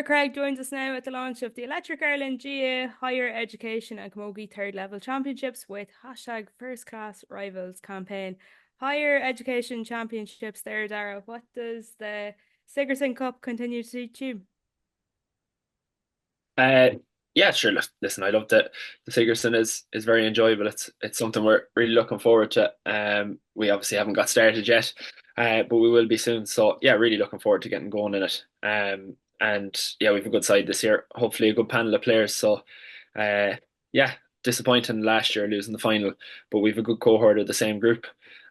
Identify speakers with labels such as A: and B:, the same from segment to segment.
A: Daire Cregg joins us now at the launch of the Electric Ireland GA Higher Education and Camogie Third Level Championships with hashtag First Class Rivals campaign. Higher Education Championships there, Dara. What does the Sigerson Cup continue to teach you?
B: Uh, yeah, sure. Listen, I love that the Sigerson is very enjoyable. It's something we're really looking forward to. We obviously haven't got started yet, but we will be soon. So yeah, really looking forward to getting going in it. And yeah, we have a good side this year. Hopefully, a good panel of players. So, uh, yeah, disappointing last year losing the final, but we've a good cohort of the same group.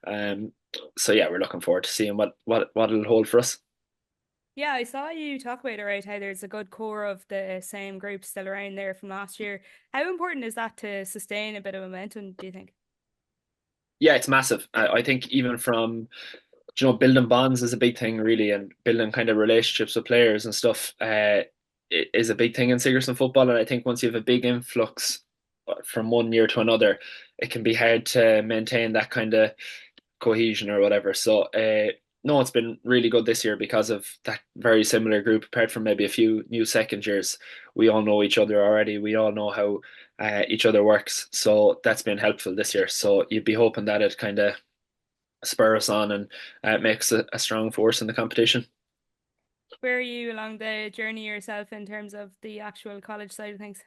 B: Um, so yeah, we're looking forward to seeing what it'll hold for us.
A: Yeah, I saw you talk about it, right? How there's a good core of the same group still around there from last year. How important is that to sustain a bit of momentum, do you think?
B: Yeah, it's massive. I think even from building bonds is a big thing, really, and building kind of relationships with players and stuff is a big thing in Sigerson football. And I think once you have a big influx from one year to another, it can be hard to maintain that kind of cohesion or whatever. So, no, it's been really good this year because of that very similar group. Apart from maybe a few new second years, we all know each other already. We all know how each other works. So that's been helpful this year. So you'd be hoping that it kind of spur us on and makes a strong force in the competition.
A: Where are you along the journey yourself in terms of the actual college side of things?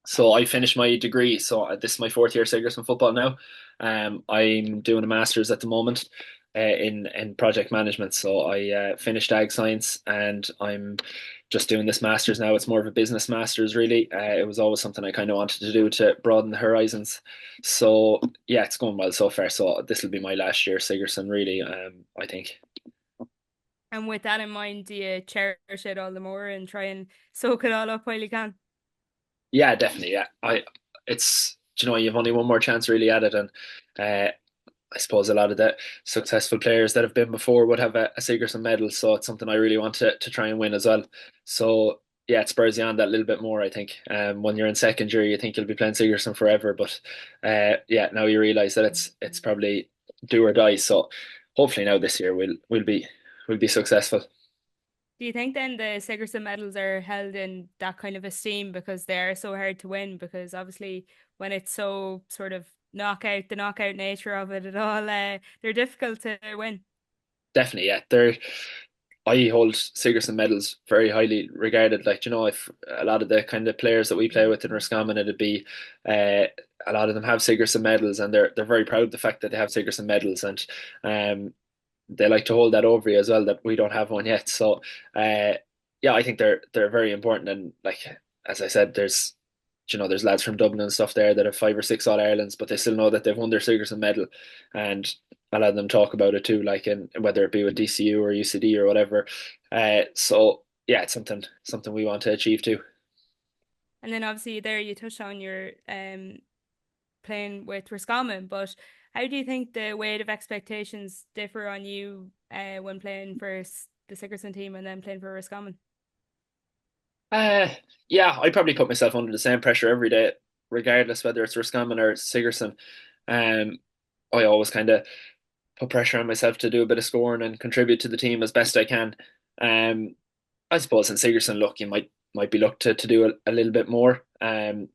B: So I finished my degree. So this is my fourth year Sigerson football now. I'm doing a master's at the moment in project management. So I finished ag science and I'm just doing this master's now. It's more of a business master's really. It was always something I kind of wanted to do to broaden the horizons. So yeah, it's going well so far. So this will be my last year Sigerson really. I think.
A: And with that in mind, do you cherish it all the more and try and soak it all up while you can?
B: Yeah, definitely. Yeah, it's you've only one more chance really at it, and uh, I suppose a lot of the successful players that have been before would have a Sigerson medal, so it's something I really want to try and win as well. So yeah, it spurs you on that little bit more, I think. When you're in second year, you think you'll be playing Sigerson forever, but yeah, now you realise that it's probably do or die. So hopefully now this year we'll be successful.
A: Do you think then the Sigerson medals are held in that kind of esteem because they are so hard to win? Because obviously, when it's so sort of the knockout nature of it at all, they're difficult to win.
B: Definitely, yeah. I hold Sigerson medals very highly regarded. Like, if a lot of the kind of players that we play with in Roscommon, it'd be uh, a lot of them have Sigerson medals, and they're very proud of the fact that they have Sigerson medals, and um, they like to hold that over you as well that we don't have one yet. So, uh, yeah, I think they're very important, and like as I said, there's lads from Dublin and stuff there that have five or six All Irelands, but they still know that they've won their Sigerson medal, and a lot of them talk about it too, like in whether it be with DCU or UCD or whatever. So yeah, it's something we want to achieve too.
A: And then obviously there you touched on your playing with Roscommon, but how do you think the weight of expectations differ on you when playing for the Sigerson team and then playing for Roscommon?
B: Uh, yeah, I probably put myself under the same pressure every day, regardless whether it's Roscommon or Sigerson. Um, I always kind of put pressure on myself to do a bit of scoring and contribute to the team as best I can. Um, I suppose in Sigerson, look, you might be looked to do a little bit more.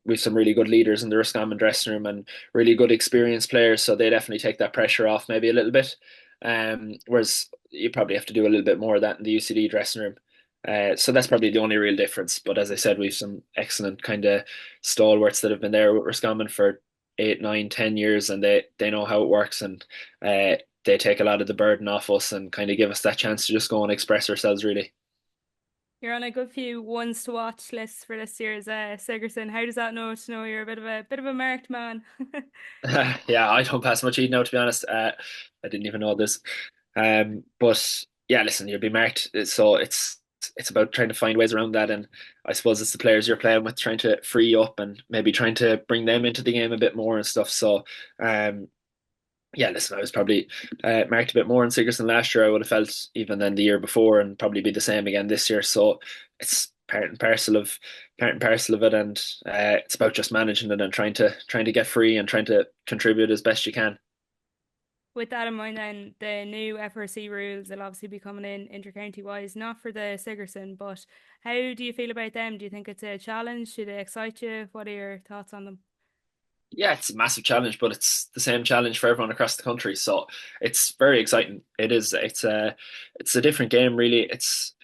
B: We've some really good leaders in the Roscommon dressing room and really good experienced players, so they definitely take that pressure off maybe a little bit. Whereas you probably have to do a little bit more of that in the UCD dressing room. So that's probably the only real difference. But as I said, we've some excellent kind of stalwarts that have been there with Roscommon for 8, 9, 10 years, and they know how it works, and they take a lot of the burden off us and kind of give us that chance to just go and express ourselves really.
A: You're on a good few ones to watch lists for this year's Sigerson. How does that know to know you're a bit of a marked man?
B: Yeah, I don't pass much heat now, to be honest. I didn't even know this. But yeah, listen, you'll be marked, so it's about trying to find ways around that, and I suppose it's the players you're playing with trying to free up and maybe trying to bring them into the game a bit more and stuff. So, yeah, listen, I was probably marked a bit more in Sigerson last year. I would have felt even than the year before, and probably be the same again this year. So it's part and parcel of it, and it's about just managing it and trying to get free and trying to contribute as best you can.
A: With that in mind, then the new FRC rules will obviously be coming in intercounty wise, not for the Sigerson, but how do you feel about them? Do you think it's a challenge? Should they excite you? What are your thoughts on them?
B: Yeah, it's a massive challenge, but it's the same challenge for everyone across the country. So it's very exciting. It is. It's a different game, really. It's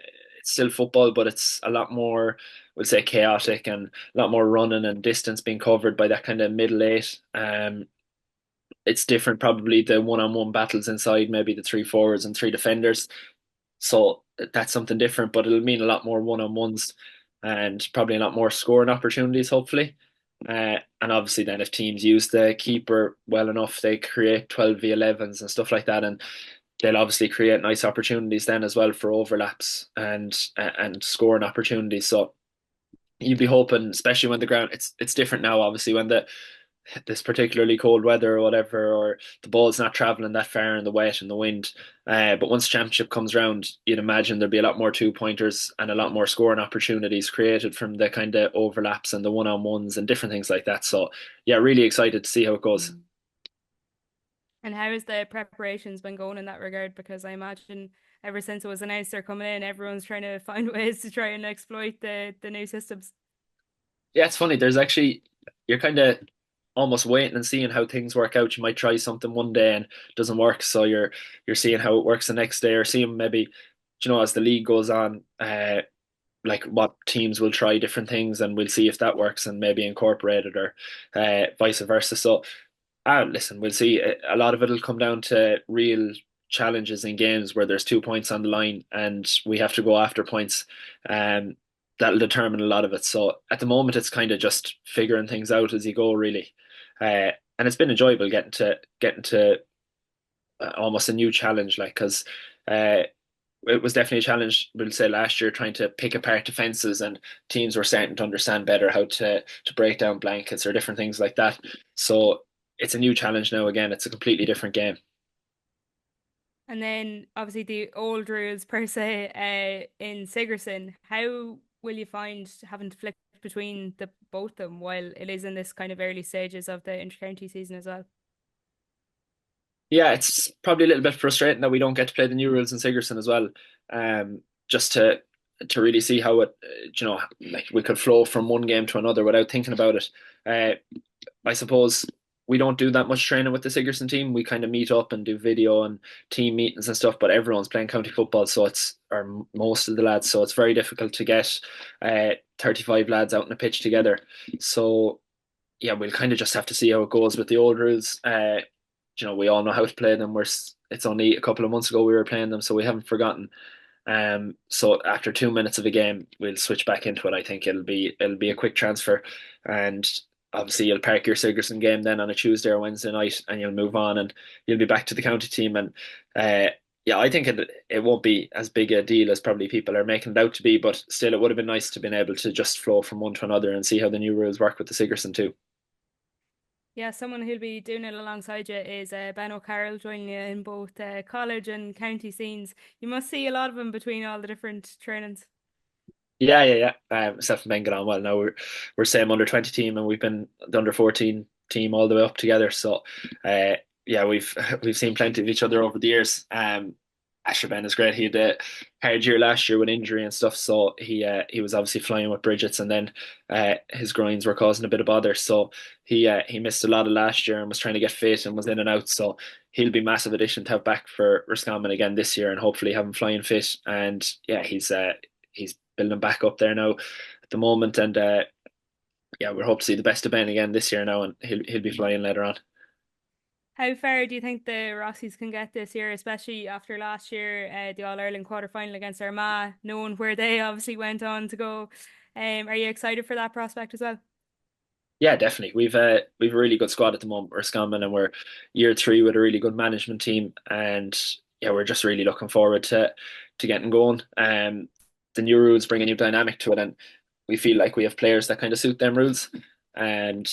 B: still football, but it's a lot more, we'll say, chaotic and a lot more running and distance being covered by that kind of middle eight. It's different, probably the one-on-one battles inside, maybe the three forwards and three defenders. So that's something different, but it'll mean a lot more one-on-ones and probably a lot more scoring opportunities, hopefully. And obviously, then if teams use the keeper well enough, they create 12v11s and stuff like that, and they'll obviously create nice opportunities then as well for overlaps and scoring opportunities. So you'd be hoping, especially when the ground it's different now, obviously when this particularly cold weather or whatever, or the ball's not traveling that far in the wet and the wind. But once championship comes round, you'd imagine there'll be a lot more two pointers and a lot more scoring opportunities created from the kind of overlaps and the one on ones and different things like that. So yeah, really excited to see how it goes.
A: Mm. And how has the preparations been going in that regard? Because I imagine ever since it was announced they're coming in, everyone's trying to find ways to try and exploit the new systems.
B: Yeah, it's funny. There's actually you're kind of almost waiting and seeing how things work out. You might try something one day and it doesn't work, so you're seeing how it works the next day, or seeing maybe, as the league goes on, like what teams will try different things, and we'll see if that works and maybe incorporate it, or vice versa. So, listen, we'll see. A lot of it'll come down to real challenges in games where there's 2 points on the line and we have to go after points. Um, that'll determine a lot of it. So at the moment, it's kind of just figuring things out as you go, really. And it's been enjoyable getting to almost a new challenge, like because it was definitely a challenge, we'll say, last year trying to pick apart defenses, and teams were starting to understand better how to break down blankets or different things like that. So it's a new challenge now. Again, it's a completely different game.
A: And then obviously the old rules per se in Sigerson. How will you find having to flick between the both of them while it is in this kind of early stages of the intercounty season as well?
B: Yeah, it's probably a little bit frustrating that we don't get to play the new rules in Sigerson as well. Just to really see how it, like we could flow from one game to another without thinking about it. Uh, I suppose we don't do that much training with the Sigerson team. We kind of meet up and do video and team meetings and stuff, but everyone's playing county football, so or most of the lads, so it's very difficult to get 35 lads out in a pitch together. So yeah, we'll kind of just have to see how it goes with the old rules. We all know how to play them. It's only a couple of months ago we were playing them, so we haven't forgotten. So after 2 minutes of a game, we'll switch back into it. I think it'll be a quick transfer, and obviously you'll park your Sigerson game then on a Tuesday or Wednesday night, and you'll move on, and you'll be back to the county team. And yeah, I think it won't be as big a deal as probably people are making it out to be, but still, it would have been nice to been able to just flow from one to another and see how the new rules work with the Sigerson too.
A: Yeah, someone who'll be doing it alongside you is Ben O'Carroll, joining you in both college and county scenes. You must see a lot of them between all the different trainings.
B: Yeah, yeah, yeah. Myself and Ben get on well now. We're same under 20 team, and we've been the under 14 team all the way up together. So, uh, yeah, we've seen plenty of each other over the years. Asher Ben is great. He had a hard year last year with injury and stuff, so he was obviously flying with Bridget's, and then his groins were causing a bit of bother. So he missed a lot of last year and was trying to get fit and was in and out. So he'll be massive addition to have back for Roscommon again this year, and hopefully have him flying fit. And yeah, he's building back up there now at the moment, and yeah, we're hoping to see the best of Ben again this year now, and he'll be flying later on.
A: How far do you think the Rossies can get this year, especially after last year, the All Ireland quarter final against Armagh, knowing where they obviously went on to go? Are you excited for that prospect as well?
B: Yeah, definitely. We've a really good squad at the moment. We're Scammon, and we're year three with a really good management team, and yeah, we're just really looking forward to getting going. The new rules bring a new dynamic to it, and we feel like we have players that kind of suit them rules. And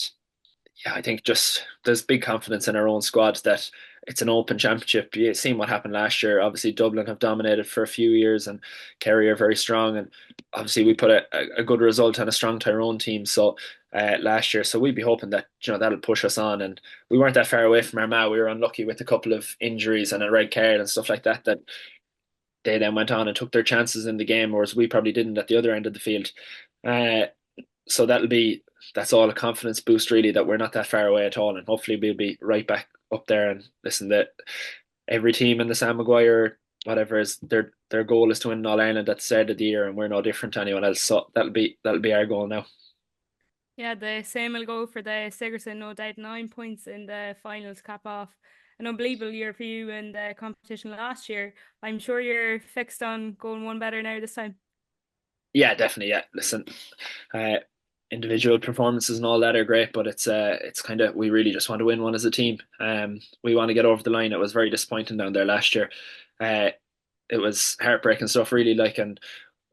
B: yeah, I think just there's big confidence in our own squad that it's an open championship. You've seen what happened last year. Obviously, Dublin have dominated for a few years, and Kerry are very strong. And obviously, we put a good result on a strong Tyrone team. So last year, so we'd be hoping that that'll push us on. And we weren't that far away from Armagh. We were unlucky with a couple of injuries and a red card and stuff like that. That they then went on and took their chances in the game, whereas we probably didn't at the other end of the field. Uh, so that's all a confidence boost really that we're not that far away at all, and hopefully we'll be right back up there. And listen, that every team in the Sam Maguire whatever is their goal is to win All Ireland at the start of the year, and we're no different to anyone else. So that'll be our goal now.
A: Yeah, the same will go for the Sigerson, no doubt. 9 points in the finals, cap off an unbelievable year for you in the competition last year. I'm sure you're fixed on going one better now this time.
B: Yeah, definitely. Yeah, listen, uh, individual performances and all that are great, but it's kind of we really just want to win one as a team. We want to get over the line. It was very disappointing down there last year. Uh, it was heartbreaking stuff, really. Like, and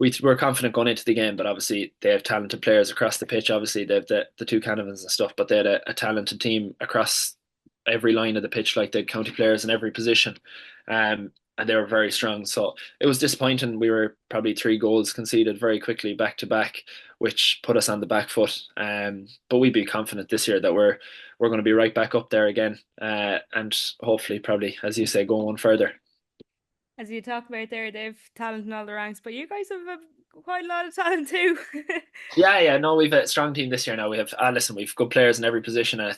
B: we were confident going into the game, but obviously they have talented players across the pitch. Obviously, they have the two Canavans and stuff, but they had a talented team across every line of the pitch, like the county players in every position. And they were very strong. So it was disappointing. We were probably 3 goals conceded very quickly back to back, which put us on the back foot. But we'd be confident this year that we're going to be right back up there again, and hopefully, probably, as you say, go one further.
A: As you talk about there, they've talent in all the ranks, but you guys have quite a lot of talent too.
B: Yeah, yeah. No, we've a strong team this year now. We have, listen, we've good players in every position, and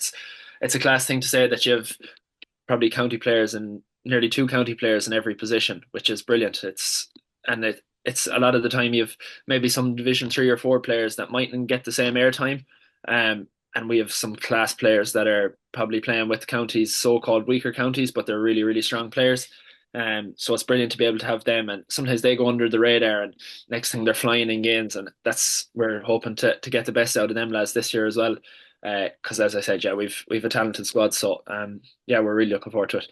B: it's a class thing to say that you have probably county players and nearly 2 county players in every position, which is brilliant. It's a lot of the time you've maybe some Division 3 or 4 players that mightn't get the same airtime, and we have some class players that are probably playing with counties, so-called weaker counties, but they're really really strong players. So it's brilliant to be able to have them, and sometimes they go under the radar, and next thing they're flying in games, and that's we're hoping to get the best out of them lads this year as well. Because as I said, yeah, we've a talented squad, so yeah, we're really looking forward to it.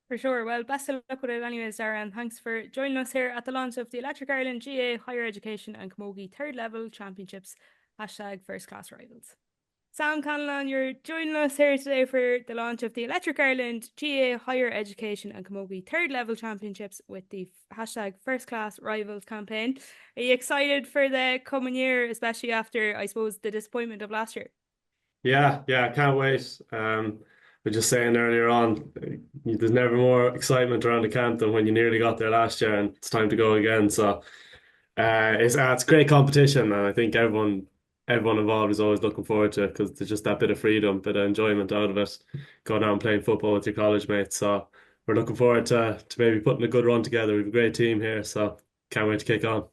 A: For sure. Well, best of luck with it anyways, Dara, and thanks for joining us here at the launch of the Electric Ireland GA Higher Education and Camogie Third Level Championships. Hashtag First Class Rivals. Sam Callinan, you're joining us here today for the launch of the Electric Ireland GA Higher Education and Camogie Third Level Championships with the hashtag First Class Rivals campaign. Are you excited for the coming year, especially after, I suppose, the disappointment of last year?
C: Yeah, I can't wait. We were just saying earlier on, there's never more excitement around the camp than when you nearly got there last year and it's time to go again. So it's great competition, and I think everyone involved is always looking forward to it because there's just that bit of freedom, bit of enjoyment out of it, going out and playing football with your college mates. So we're looking forward to maybe putting a good run together. We have a great team here, so can't wait to kick on.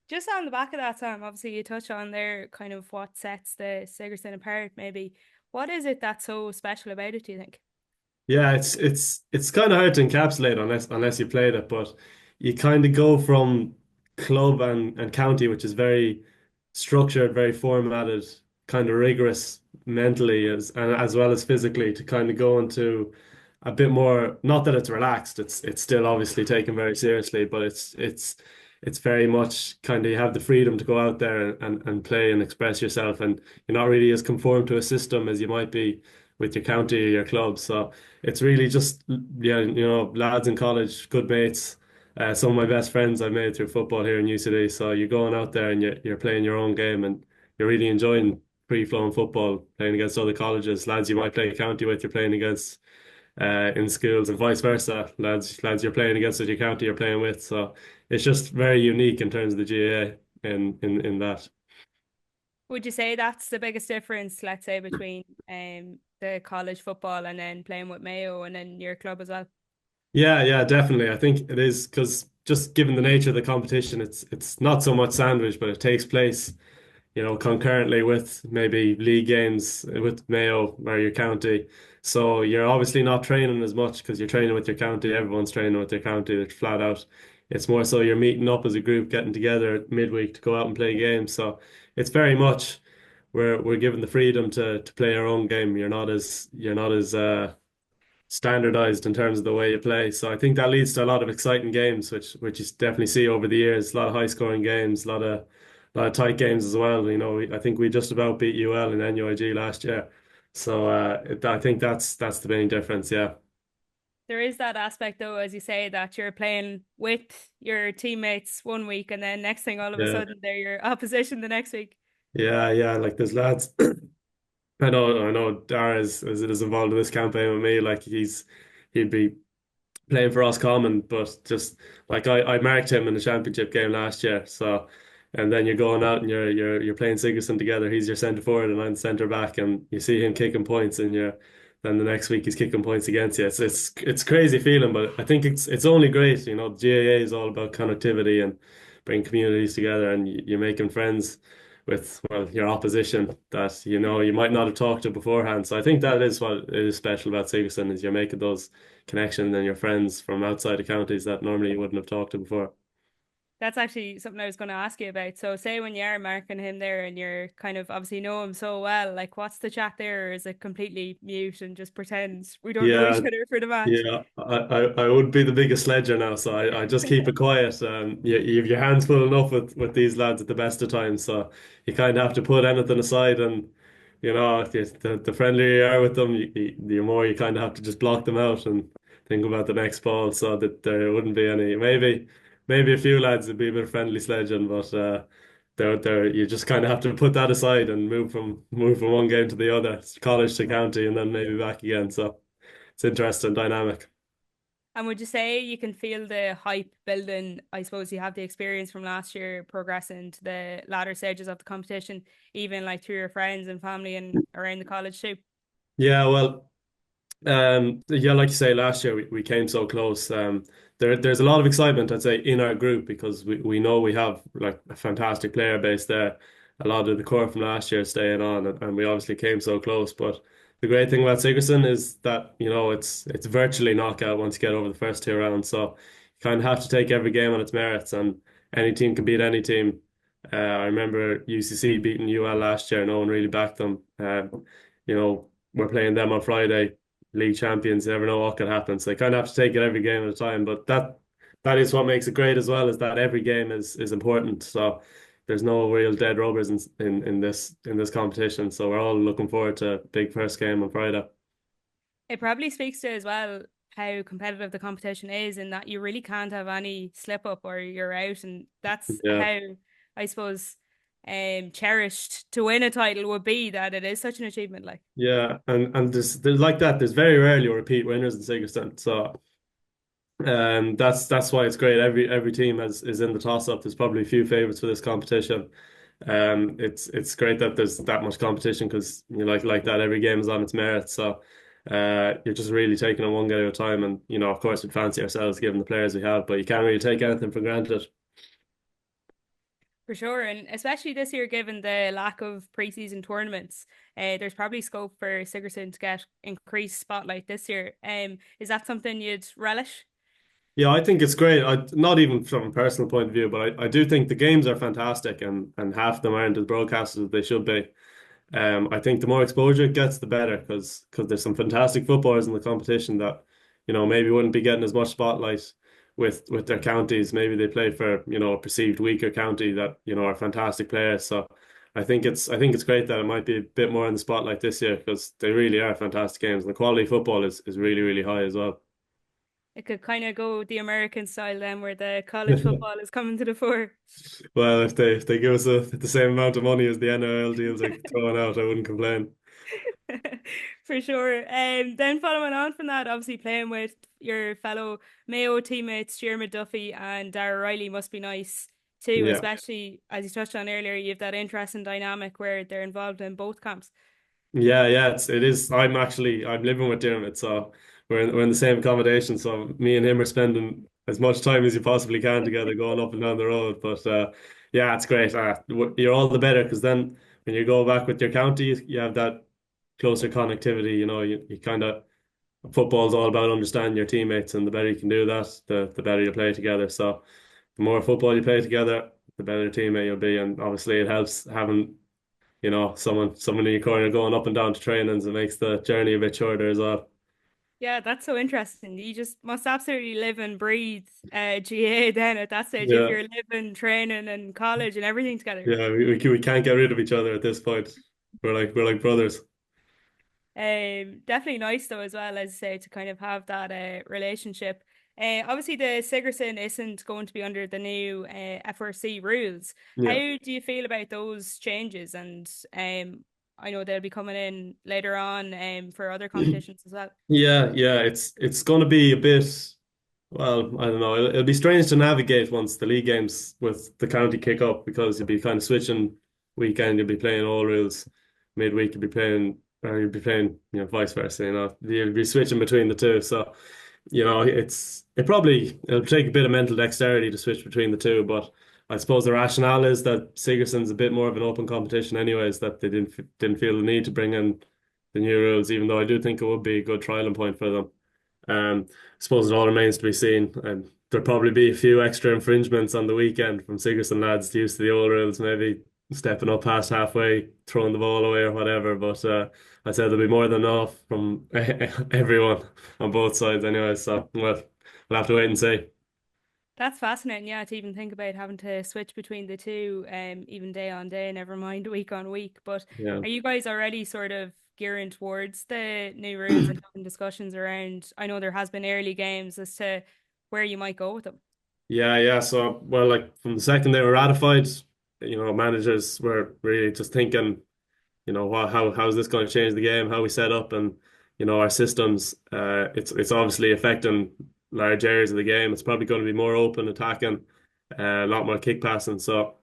A: Just on the back of that, Sam, obviously you touch on there kind of what sets the Sigerson apart, maybe. What is it that's so special about it, do you think?
C: Yeah, it's kind of hard to encapsulate unless you played it, but you kind of go from club and county, which is very structured, very formatted, kind of rigorous mentally as well as physically, to kind of go into a bit more, not that it's relaxed, it's still obviously taken very seriously, but it's very much kind of you have the freedom to go out there and play and express yourself, and you're not really as conformed to a system as you might be with your county or your club. So it's really just, yeah, lads in college, good mates. Some of my best friends I made through football here in UCD. So you're going out there and you're playing your own game, and you're really enjoying free-flowing football, playing against other colleges. Lads you might play county with, you're playing against in schools, and vice versa. Lads you're playing against at your county you're playing with. So it's just very unique in terms of the GAA in that.
A: Would you say that's the biggest difference, let's say, between the college football and then playing with Mayo and then your club as well?
C: Yeah, definitely. I think it is because just given the nature of the competition, it's not so much sandwich, but it takes place, concurrently with maybe league games with Mayo or your county. So you're obviously not training as much because you're training with your county. Everyone's training with their county. They're flat out. It's more so you're meeting up as a group, getting together midweek to go out and play games. So it's very much we're given the freedom to play our own game. You're not as standardized in terms of the way you play. So I think that leads to a lot of exciting games, which you definitely see over the years. A lot of high scoring games, a lot of tight games as well. I think we just about beat UL in NUIG last year. So I think that's the main difference. Yeah,
A: There is that aspect though, as you say, that you're playing with your teammates one week and then next thing all of a
C: yeah,
A: sudden they're your opposition the next week.
C: yeah. Like there's lads. I know Dara is involved in this campaign with me. Like he'd be playing for Roscommon, but just like I marked him in the championship game last year. So, and then you're going out and you're playing Sigerson together. He's your centre forward and I'm centre back, and you see him kicking points, and you're then the next week he's kicking points against you. It's crazy feeling, but I think it's only great. You know, the GAA is all about connectivity and bring communities together, and you're making friends with your opposition that you know you might not have talked to beforehand. So I think that is what is special about Sigerson is you're making those connection and your friends from outside the counties that normally you wouldn't have talked to before.
A: That's actually something I was going to ask you about. So, say when you are marking him there and you're kind of obviously know him so well, like what's the chat there? Or is it completely mute and just pretend we don't know each
C: Yeah,
A: other for the match?
C: yeah, I would be the biggest sledger now, so I just keep it quiet. You have your hands full enough with these lads at the best of times, so you kind of have to put anything aside, and you know, the friendlier you are with them, the more you kind of have to just block them out and think about the next ball, so that there wouldn't be any. Maybe a few lads would be a bit of friendly sledging, but there you just kind of have to put that aside and move from one game to the other, college to county, and then maybe back again. So. It's interesting dynamic.
A: And would you say you can feel the hype building? I suppose you have the experience from last year progressing to the latter stages of the competition, even like through your friends and family and around the college too.
C: Yeah, well, yeah, like you say, last year we came so close. There's a lot of excitement, I'd say, in our group because we know we have like a fantastic player base there. A lot of the core from last year is staying on, and we obviously came so close. But the great thing about Sigerson is that you know it's virtually knockout once you get over the first two rounds. So you kind of have to take every game on its merits, and any team can beat any team. I remember UCC beating UL last year. No one really backed them. You know, we're playing them on Friday league champions. You never know what could happen. So you kind of have to take it every game at a time. But that is what makes it great as well, is that every game is important. So there's no real dead rubbers in this competition. So we're all looking forward to a big first game on Friday.
A: It probably speaks to as well how competitive the competition is, and that you really can't have any slip up or you're out, and that's
C: Yeah.
A: how I suppose cherished to win a title would be that it is such an achievement. Like.
C: Yeah. And there's like that. There's very rarely repeat winners in Sigerson. So that's why it's great. Every team is in the toss up. There's probably a few favorites for this competition. It's great that there's that much competition because you know, like that every game is on its merit. So you're just really taking it one game at a time. And you know, of course, we fancy ourselves given the players we have, but you can't really take anything for granted.
A: For sure, and especially this year, given the lack of preseason tournaments, there's probably scope for Sigerson to get increased spotlight this year. Is that something you'd relish?
C: Yeah, I think it's great. Not even from a personal point of view, but I do think the games are fantastic, and half of them aren't as broadcasted as they should be. I think the more exposure it gets, the better because there's some fantastic footballers in the competition that, you know, maybe wouldn't be getting as much spotlight with their counties. Maybe they play for, you know, a perceived weaker county that, you know, are fantastic players. So I think it's great that it might be a bit more in the spotlight this year because they really are fantastic games. And the quality of football is really, really high as well.
A: It could kind of go the American style then, where the college football is coming to the fore.
C: Well, if they give us the same amount of money as the NRL deals are throwing out, I wouldn't complain.
A: For sure. Then following on from that, obviously playing with your fellow Mayo teammates, Diarmuid Duffy and Dara Riley must be nice too,
C: Yeah.
A: especially as you touched on earlier, you have that interesting dynamic where they're involved in both camps.
C: Yeah, it is. I'm living with Dermot, so we're in the same accommodation. So me and him are spending as much time as you possibly can together, going up and down the road. But yeah, it's great. You're all the better because then when you go back with your county, you have that closer connectivity. You know, you kind of football's all about understanding your teammates, and the better you can do that, the better you play together. So the more football you play together, the better teammate you'll be, and obviously it helps having you know, someone in your corner going up and down to trainings. It makes the journey a bit shorter as well.
A: Yeah, that's so interesting. You just must absolutely live and breathe GA then at that stage if
C: Yeah,
A: you're living, training and college and everything together.
C: yeah, we can't get rid of each other at this point. We're like brothers.
A: Definitely nice though as well, as I say, to kind of have that relationship. Obviously, the Sigerson isn't going to be under the new FRC rules. How
C: Yeah.
A: do you feel about those changes? And I know they'll be coming in later on for other competitions as well.
C: Yeah, it's going to be a bit. Well, I don't know. It'll be strange to navigate once the league games with the county kick up because you'll be kind of switching weekend. You'll be playing all rules. Midweek you'll be playing, or you'll be playing, vice versa. You'll be switching between the two. So, it'll take a bit of mental dexterity to switch between the two. But I suppose the rationale is that Sigerson's a bit more of an open competition, anyways. That they didn't feel the need to bring in the new rules, even though I do think it would be a good trialing point for them. I suppose it all remains to be seen. There'll probably be a few extra infringements on the weekend from Sigerson lads used to the old rules, maybe stepping up past halfway, throwing the ball away or whatever. But I'd say there'll be more than enough from everyone on both sides anyway. So, well, we'll have to wait and see.
A: That's fascinating, yeah, to even think about having to switch between the two, even day on day, never mind week on week. But
C: Yeah.
A: are you guys already sort of gearing towards the new rules and having discussions around? I know there has been early games as to where you might go with them.
C: Yeah. So, well, like from the second they were ratified, managers were really just thinking, how's this going to change the game, how we set up, and our systems. It's obviously affecting large areas of the game. It's probably going to be more open attacking, a lot more kick passing. So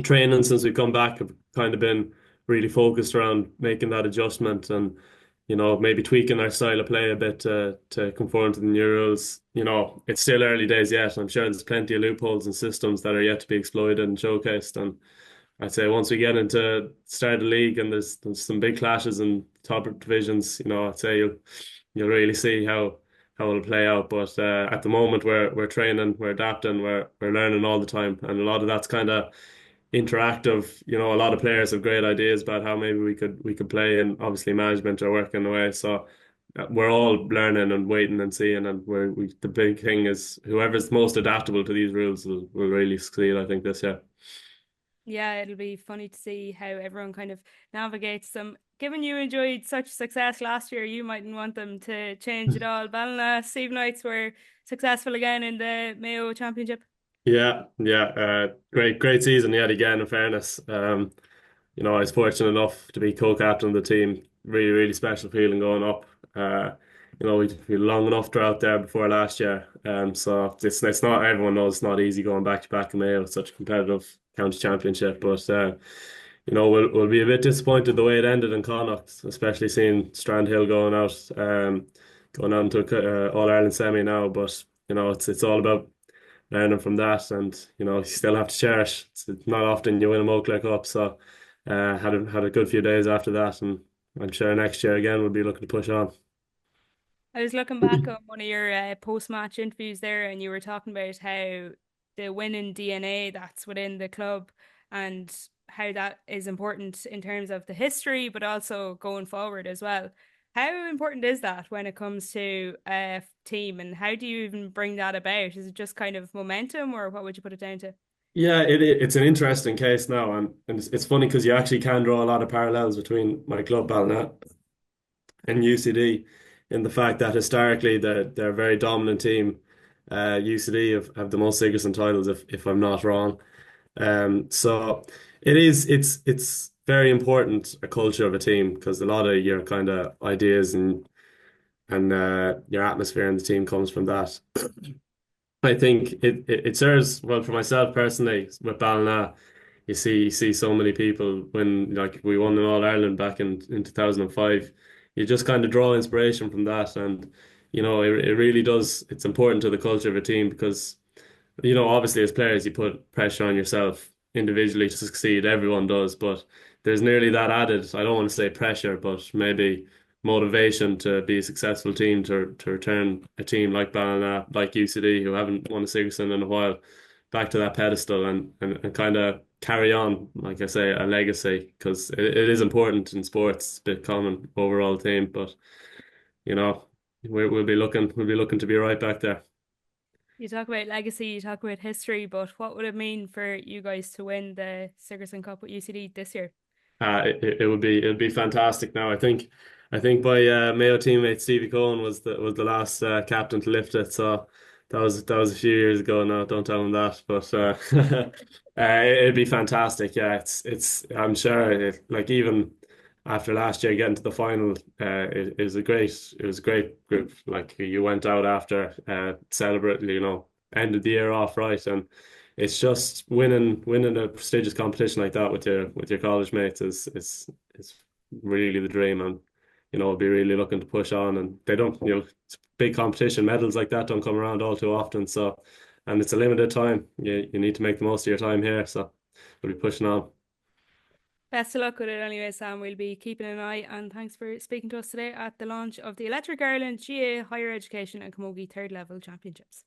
C: training since we've come back have kind of been really focused around making that adjustment and maybe tweaking our style of play a bit to conform to the new rules. It's still early days yet. I'm sure there's plenty of loopholes and systems that are yet to be exploited and showcased. And I'd say once we get into start of the league and there's some big clashes in top divisions, I'd say you'll really see how it'll play out. But at the moment, we're training, we're adapting, we're learning all the time, and a lot of that's kind of interactive. A lot of players have great ideas about how maybe we could play, and obviously management are working away. So we're all learning and waiting and seeing, and the big thing is whoever's most adaptable to these rules will really succeed. I think this year.
A: Yeah, it'll be funny to see how everyone kind of navigates them. Given you enjoyed such success last year, you mightn't want them to change it all. Ballina, Steve Knights were successful again in the Mayo Championship.
C: Yeah. Great season yet again, in fairness. I was fortunate enough to be co-captain of the team. Really special feeling going up. We long enough drought there before last year. So it's not, everyone knows it's not easy going back to back in Mayo. It's such a competitive county championship. But we'll be a bit disappointed the way it ended in Connacht, especially seeing Strandhill going out into All Ireland semi now. But it's all about learning from that, and you still have to cherish. It's not often you win a Moncler Cup, so had a good few days after that, and I'm sure next year again we'll be looking to push on.
A: I was looking back on one of your post-match interviews there, and you were talking about how the winning DNA that's within the club and how that is important in terms of the history, but also going forward as well. How important is that when it comes to a team, and how do you even bring that about? Is it just kind of momentum, or what would you put it down to?
C: Yeah, it's an interesting case now, and it's funny because you actually can draw a lot of parallels between my club Alanna and UCD in the fact that historically they're a very dominant team. UCD have the most Sigerson titles, if I'm not wrong. So it's very important a culture of a team because a lot of your kind of ideas and your atmosphere in the team comes from that. I think it serves well for myself personally with Ballina. You see so many people when like we won in All Ireland back in 2005. You just kind of draw inspiration from that, and it really does. It's important to the culture of a team because obviously as players you put pressure on yourself individually to succeed. Everyone does, but there's nearly that added. I don't want to say pressure, but maybe motivation to be a successful team to return a team like Ballina, like UCD, who haven't won a Sigerson in a while, back to that pedestal and kind of carry on, like I say, a legacy because it is important in sports. It's a bit common overall team, but you know we'll be looking to be right back there.
A: You talk about legacy, you talk about history, but what would it mean for you guys to win the Sigerson Cup with UCD this year?
C: It would be fantastic now. I think I think my Mayo teammate Stevie Cohen was the last captain to lift it. So that was a few years ago now. Don't tell him that, but it'd be fantastic. Yeah, it's I'm sure like even after last year getting to the final, it was a great group. Like you went out after celebrate, ended the year off right, and it's just winning a prestigious competition like that with your college mates is really the dream, and will be really looking to push on. And they don't, it's big competition. Medals like that don't come around all too often. So, and it's a limited time. You need to make the most of your time here. So we'll be pushing on.
A: Best of luck with it anyway, Sam. We'll be keeping an eye, and thanks for speaking to us today at the launch of the Electric Ireland GA Higher Education and Camogie Third Level Championships.